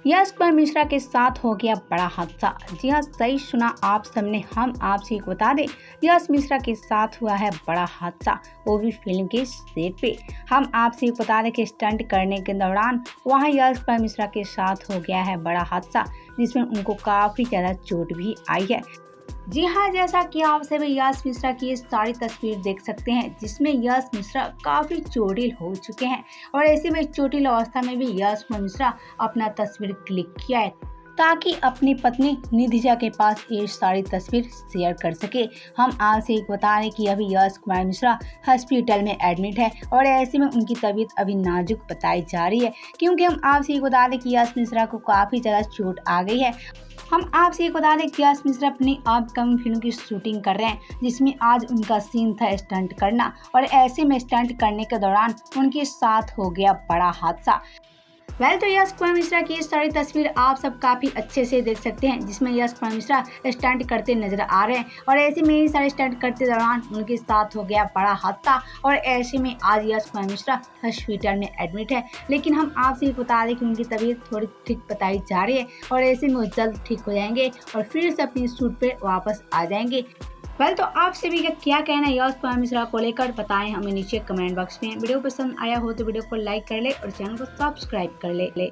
यश कुमार मिश्रा के साथ हो गया बड़ा हादसा। जी हाँ, सही सुना आप सबने। हम आपसे एक बता दें, यश मिश्रा के साथ हुआ है बड़ा हादसा, वो भी फिल्म के सेट पे। हम आपसे एक बता दें कि स्टंट करने के दौरान वहां यश कुमार मिश्रा के साथ हो गया है बड़ा हादसा, जिसमें उनको काफी ज्यादा चोट भी आई है। जी हाँ, जैसा कि आप सभी यश मिश्रा की ये सारी तस्वीर देख सकते हैं, जिसमें यश मिश्रा काफी चोटिल हो चुके हैं और ऐसे में चोटिल अवस्था में भी यश मिश्रा अपना तस्वीर क्लिक किया है ताकि अपनी पत्नी निधिजा के पास ये सारी तस्वीर शेयर कर सके। हम आपसे एक बता रहे कि अभी यश कुमार मिश्रा हॉस्पिटल में एडमिट है और ऐसे में उनकी तबीयत अभी नाजुक बताई जा रही है, क्योंकि हम आपसे एक बता दें कि यश मिश्रा को काफी ज्यादा चोट आ गई है। हम आपसे एक बता दें कि यश मिश्रा अपनी अपकमिंग फिल्म की शूटिंग कर रहे हैं, जिसमें आज उनका सीन था स्टंट करना और ऐसे में स्टंट करने के दौरान उनके साथ हो गया बड़ा हादसा। तो यश कुमार मिश्रा की ये सारी तस्वीर आप सब काफी अच्छे से देख सकते हैं, जिसमें यश कुमार मिश्रा स्टंट करते नजर आ रहे हैं और ऐसे में ये सारे स्टंट करते दौरान उनके साथ हो गया बड़ा हादसा और ऐसे में आज यश कुमार मिश्रा हॉस्पिटल में एडमिट है। लेकिन हम आपसे ये बता दें कि उनकी तबीयत थोड़ी ठीक बताई जा रही है और ऐसे में वो जल्द ठीक हो जाएंगे और फिर से अपनी शूट पे वापस आ जाएंगे। तो आप सभी का क्या कहना है यश कुमार मिश्रा को लेकर, बताएं हमें नीचे कमेंट बॉक्स में। वीडियो पसंद आया हो तो वीडियो को लाइक कर ले और चैनल को सब्सक्राइब कर ले।